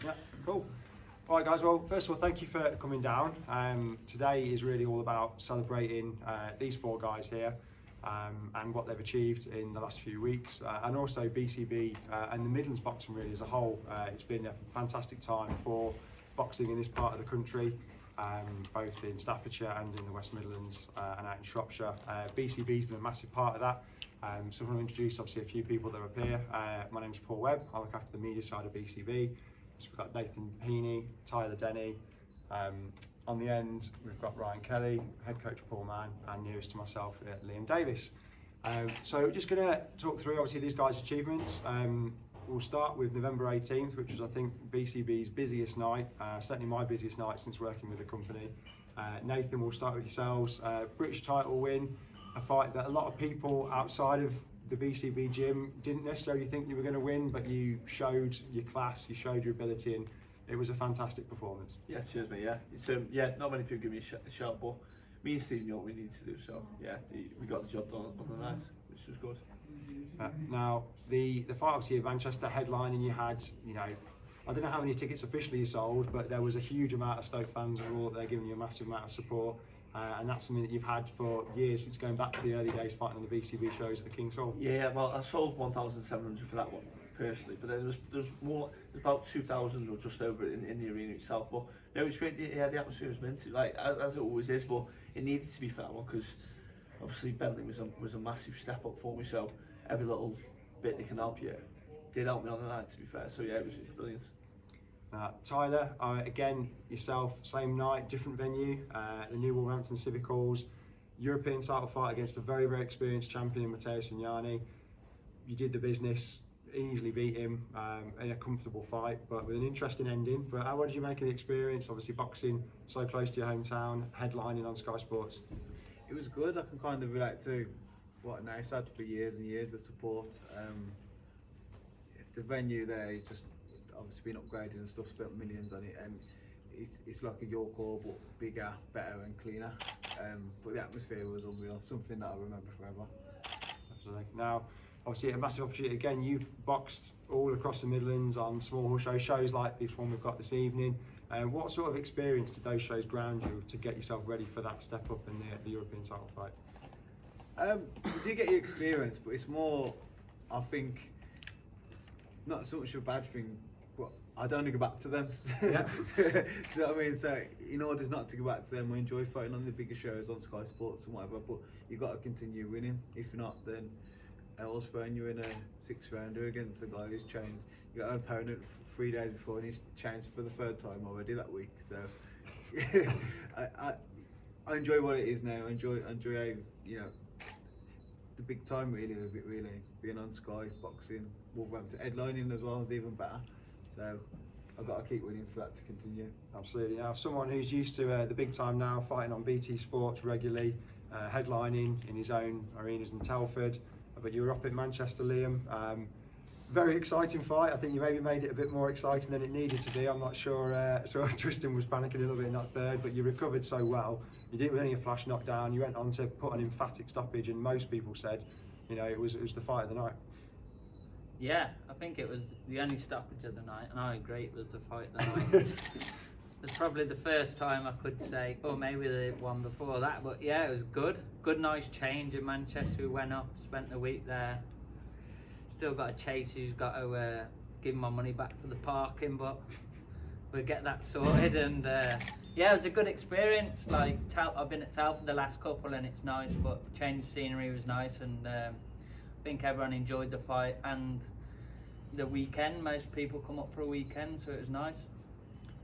Yeah, cool. All right, guys. Well, first of all, thank you for coming down. Today is really all about celebrating these four guys here and what they've achieved in the last few weeks, and also BCB and the Midlands boxing really as a whole. It's been a fantastic time for boxing in this part of the country, both in Staffordshire and in the West Midlands and out in Shropshire. BCB's been a massive part of that. So I want to introduce obviously a few people that are up here. My name's Paul Webb. I look after the media side of BCB. So we've got Nathan Heaney, Tyler Denny. On the end, we've got Ryan Kelly, head coach Paul Mann, and nearest to myself, Liam Davies. So just going to talk through obviously these guys' achievements. We'll start with November 18th, which was I think BCB's busiest night, certainly my busiest night since working with the company. Nathan, we'll start with yourselves. British title win, a fight that a lot of people outside of the BCB gym didn't necessarily think you were going to win, but you showed your class, you showed your ability, and it was a fantastic performance. Yeah, cheers, mate. Yeah, it's not many people give me a shout, but me and Steve know what we need to do. So yeah, we got the job done on the night, which was good. Now the fight obviously in Manchester headlining, you had, you know, I don't know how many tickets officially you sold, but there was a huge amount of Stoke fans who were all there giving you a massive amount of support. And that's something that you've had for years, since going back to the early days fighting on the BCB shows at the King's Hall. Yeah, well, I sold 1,700 for that one personally, but then there was more. There's about 2,000 or just over in the arena itself. But no, it's great. Yeah, the atmosphere was meant to, like as it always is, but it needed to be for that one because obviously Bentley was a massive step up for me. So every little bit that can help you did help me on the night, to be fair. So yeah, it was brilliant. Tyler, again, yourself, same night, different venue, the new Wolverhampton Civic Halls, European title fight against a very, very experienced champion in Matteo Signani. You did the business, easily beat him in a comfortable fight, but with an interesting ending. But what did you make of the experience? Obviously boxing so close to your hometown, headlining on Sky Sports. It was good. I can kind of relate to what Nash had for years and years, the support. The venue there is just obviously been upgraded and stuff, spent millions on it, and it's like a York Hall but bigger, better and cleaner. But the atmosphere was unreal, something that I remember forever. Absolutely. Now, obviously a massive opportunity again. You've boxed all across the Midlands on small hall shows like this one we've got this evening. What sort of experience did those shows ground you to get yourself ready for that step up in the European title fight? You do get your experience, but it's more, I think, not so much a bad thing, but I don't want to go back to them. Yeah. Do you know what I mean? So in order not to go back to them, I enjoy fighting on the bigger shows on Sky Sports and whatever, but you've got to continue winning. If not, then I was throwing you in a 6th rounder against a guy who's trained. You got an opponent 3 days before and he's changed for the 3rd time already that week. So I enjoy what it is now. I enjoy how, you know, the big time really of it, really being on Sky, boxing, Wolverhampton, headlining as well is even better. So I've got to keep winning for that to continue. Absolutely. Now, someone who's used to the big time now, fighting on BT Sports regularly, headlining in his own arenas in Telford, but you were up in Manchester, Liam. Very exciting fight. I think you maybe made it a bit more exciting than it needed to be. I'm not sure. Tristan was panicking a little bit in that 3rd, but you recovered so well. You did it with only a flash knockdown. You went on to put an emphatic stoppage, and most people said, you know, it was the fight of the night. Yeah, I think it was the only stoppage of the night, and I agree it was the fight of the night. It's probably the first time I could say, or maybe the one before that, but yeah, it was good. Good, nice change in Manchester. We went up, spent the week there. Still got a chase who's got to give my money back for the parking, but we'll get that sorted. And yeah, it was a good experience. Like I've been at Telford the last couple, and it's nice, but change of scenery was nice, and I think everyone enjoyed the fight and the weekend. Most people come up for a weekend, so it was nice.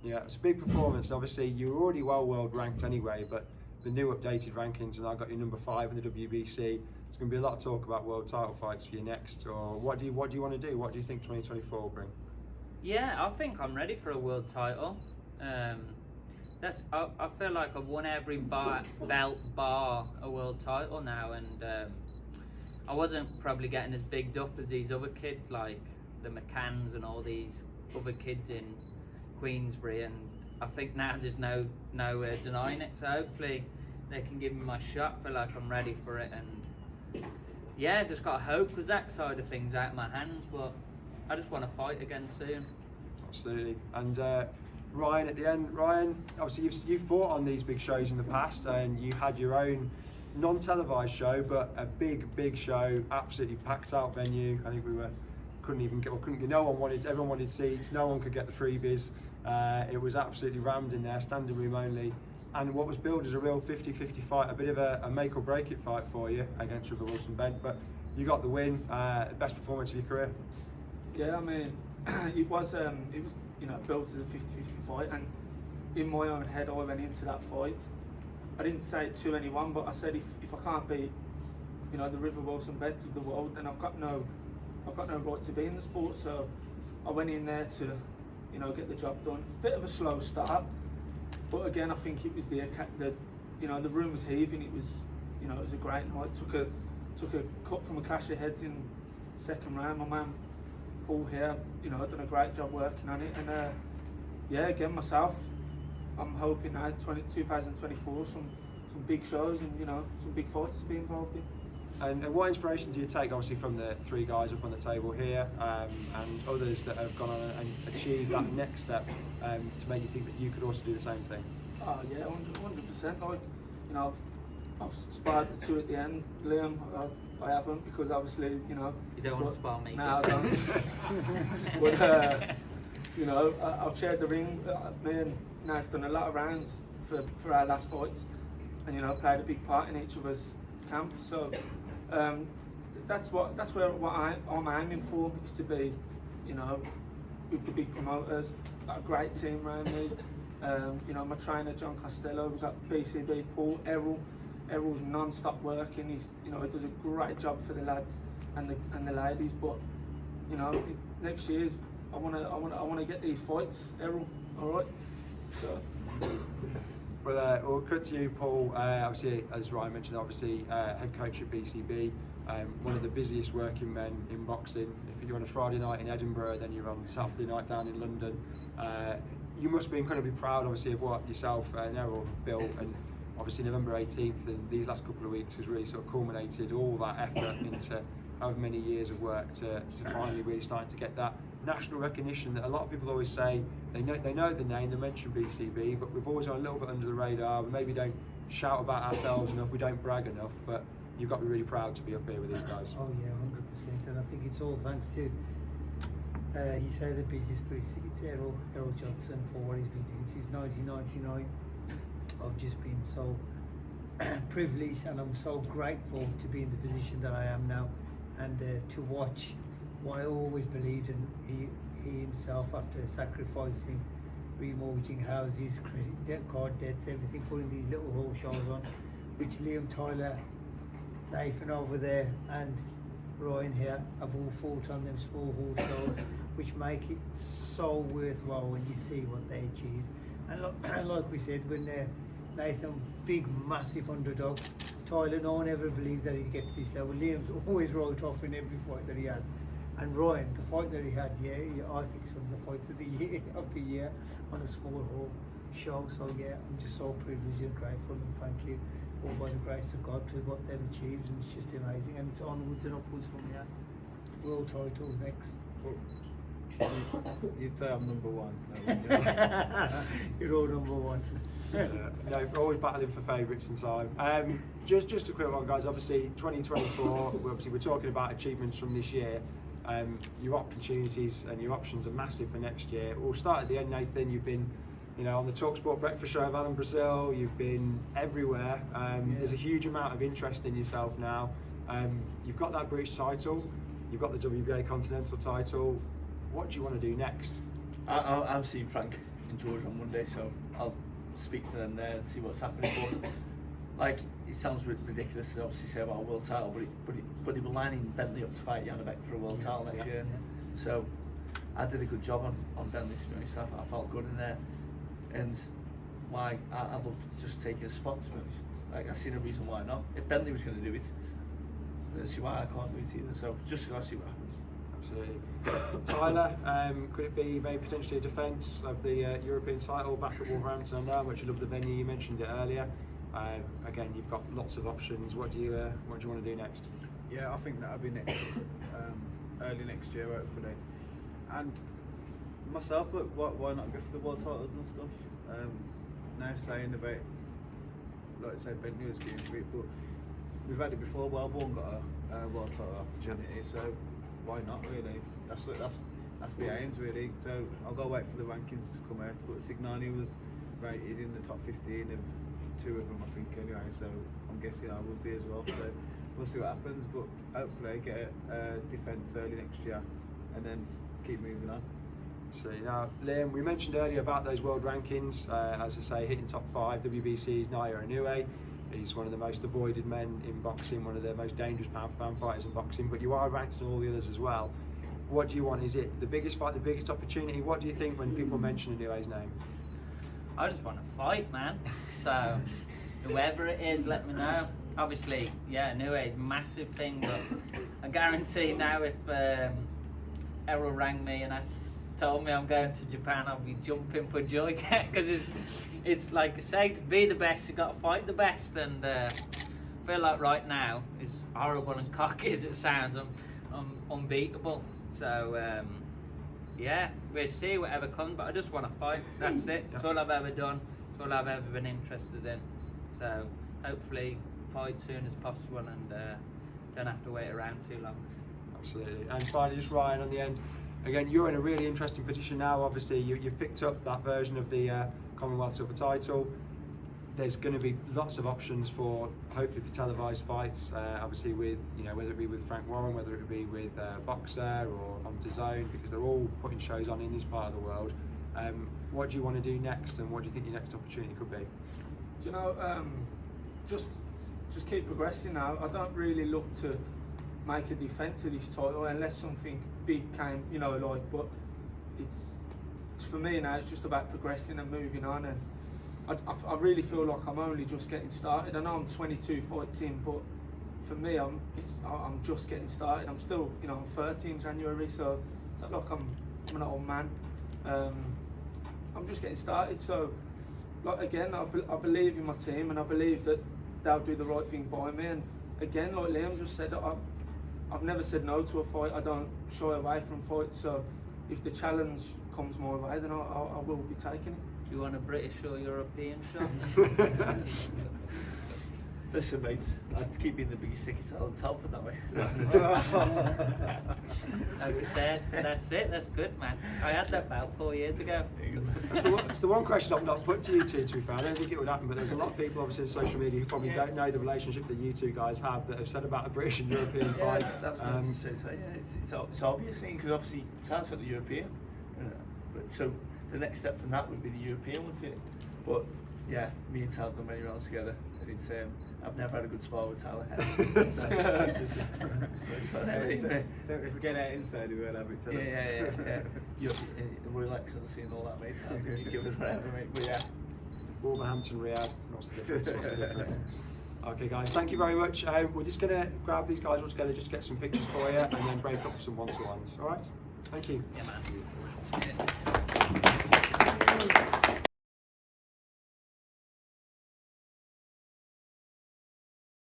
Yeah, it's a big performance. Obviously, you were already well world ranked anyway, but the new updated rankings, and I got you number 5 in the WBC. There's going to be a lot of talk about world title fights for you next. Or what do you want to do? What do you think 2024 will bring? Yeah, I think I'm ready for a world title. I feel like I've won every belt bar a world title now, and I wasn't probably getting as bigged up as these other kids, like the McCanns and all these other kids in Queensbury, and I think now there's no denying it, so hopefully they can give me my shot. I feel like I'm ready for it, and yeah, just got to hope, because that side of things out of my hands, but I just want to fight again soon. Absolutely. And Ryan, at the end, Ryan, obviously you've fought on these big shows in the past, and you had your own non-televised show, but a big show, absolutely packed out venue. I think everyone wanted seats, no one could get the freebies. It was absolutely rammed in there, standing room only. And what was billed as a real 50-50 fight, a bit of a make or break it fight for you against River Wilson Bent, but you got the win, best performance of your career. Yeah, I mean, it was built as a 50-50 fight, and in my own head I went into that fight. I didn't say it to anyone, but I said if I can't beat, the River Wilson Bents of the world, then I've got no right to be in the sport. So I went in there to, get the job done. Bit of a slow start, but again, I think it was the room was heaving. It was, it was a great night. Took a cut from a clash of heads in second round. My man Paul here, done a great job working on it, and again myself, I'm hoping now 2024 some big shows and some big fights to be involved in. And what inspiration do you take, obviously, from the three guys up on the table here, and others that have gone on and achieved that next step, to make you think that you could also do the same thing? Oh yeah, 100%. Like, I've inspired the two at the end. Liam, I haven't, because obviously, You don't want to spar me. No, I don't. But I've shared the ring. Me and Nath done a lot of rounds for our last fights, and played a big part in each of us camp. So that's what I'm aiming for, is to be, with the big promoters. Got a great team around me. My trainer John Costello. We've got BCB Paul Errol. Errol's non-stop working. He does a great job for the lads and the ladies. But next year's I want to get these fights, Errol. All right. So. Well, we'll cut to you, Paul. Obviously, as Ryan mentioned, head coach at BCB, one of the busiest working men in boxing. If you're on a Friday night in Edinburgh, then you're on Saturday night down in London. You must be incredibly proud, obviously, of what yourself and Errol have built. And obviously, November 18th and these last couple of weeks has really sort of culminated all that effort into however many years of work to finally really starting to get that national recognition that a lot of people always say they know the name, they mention BCB, but we've always gone a little bit under the radar. We maybe don't shout about ourselves enough, we don't brag enough, but you've got to be really proud to be up here with these guys. Oh yeah, 100%, and I think it's all thanks to you say the busiest, but it's Errol Johnson for what he's been doing since 1999. I've just been so privileged, and I'm so grateful to be in the position that I am now, and to watch what I always believed in. He himself, after sacrificing, remortgaging houses, credit card debts, everything, putting these little hall shows on, which Liam, Tyler, Nathan over there, and Ryan here have all fought on them small hall shows, which make it so worthwhile when you see what they achieved. And like we said, when Nathan, big, massive underdog, Tyler, no one ever believed that he'd get to this level. Liam's always right off in every fight that he has. And Ryan, the fight that he had, I think it's one of the fights of the year on a small hall show. So I'm just so privileged and grateful, and thank you all by the grace of God to what they've achieved, and it's just amazing, and it's onwards and upwards from here. World titles next. You'd say I'm number one. You're all number one. Always battling for favourites in time. Just a quick one, guys. Obviously, 2024. We're talking about achievements from this year. Your opportunities and your options are massive for next year. We'll start at the end, Nathan. You've been, on the TalkSport breakfast show of Alan Brazil. You've been everywhere. There's a huge amount of interest in yourself now. You've got that British title. You've got the WBA Continental title. What do you want to do next? I'm seeing Frank in Georgia on Monday, so I'll speak to them there and see what's happening. But it sounds ridiculous to obviously say about a world title, but he was lining Bentley up to fight Janabek for a world title next year. Yeah. So I did a good job on Bentley, to be honest. I felt good in there, and I'd love to just take a spot, to be honest. I see no reason why not. If Bentley was going to do it, I don't see why I can't do it either. So just got to see what happens. Absolutely. Tyler, could it be maybe potentially a defence of the European title back at Wolverhampton now, which you love the venue, you mentioned it earlier. Again, you've got lots of options. What do you want to do next? Yeah, I think that'll be next, early next year, hopefully. And myself, why not go for the world titles and stuff? Now saying about, like I said, Bentley was going for it, but we've had it before. Wellborn got a world title opportunity, so why not really? That's the aims really. So I'll go wait for the rankings to come out. But Signani was rated in the top 15 of 2 of them, I think, anyway. So I'm guessing I would be as well. So we'll see what happens. But hopefully get a defence early next year, and then keep moving on. So now, Liam, we mentioned earlier about those world rankings. As I say, hitting top 5, WBC's Nair Inoue. He's one of the most avoided men in boxing, one of the most dangerous pound-for-pound fighters in boxing. But you are ranked in all the others as well. What do you want? Is it the biggest fight, the biggest opportunity? What do you think when people mention Inoue's name? I just want to fight, man. So whoever it is, let me know. Obviously, yeah, Inoue is a massive thing, but I guarantee now if Errol rang me and told me I'm going to Japan, I'll be jumping for joy, because it's like I say, to be the best, you got to fight the best, and I feel like right now, as horrible and cocky as it sounds, I'm unbeatable. So yeah, we'll see whatever comes, but I just want to fight. That's it. That's all I've ever done. That's all I've ever been interested in. So hopefully fight soon as possible, and don't have to wait around too long. Absolutely. And finally, just Ryan on the end. Again, you're in a really interesting position now. Obviously, you've picked up that version of the Commonwealth Silver title. There's going to be lots of options for, hopefully, for televised fights. Obviously, with whether it be with Frank Warren, whether it be with Boxer or on DAZN, because they're all putting shows on in this part of the world. What do you want to do next, and what do you think your next opportunity could be? Do you know, just keep progressing now. I don't really look to make a defence of this title unless something big came, but it's for me now, it's just about progressing and moving on, and I really feel like I'm only just getting started. I know I'm 22 fights in, but for me I'm just getting started. I'm still, I'm 30 in January, so it's not like I'm an old man. I'm just getting started, so like again, I believe in my team, and I believe that they'll do the right thing by me. And again, like Liam just said, I've never said no to a fight. I don't shy away from fights. So if the challenge comes my way, then I will be taking it. Do you want a British or European shot? Listen, mate, I'd keep being the biggest ticket seller in Telford that way. Like we said, that's it. That's good, man. I had that about 4 years ago. It's the one question I've not put to you two, to be fair. I don't think it would happen, but there's a lot of people, obviously, in social media who probably don't know the relationship that you two guys have, that have said about a British and European fight. It's obvious, because obviously Telford's got the European. But so the next step from that would be the European, wouldn't it? But yeah, me and Tal have done many rounds together. And it's, I've never had a good spar with Tal ahead. So if we get out inside, we will have it. Yeah. You're Royal Excellency and all that, mate. You give us whatever, mate. But yeah. Wolverhampton, Riyadh. What's the difference? Okay, guys, thank you very much. We're just going to grab these guys all together just to get some pictures for you, and then break up for some one-to-ones. All right? Thank you. Yeah, man.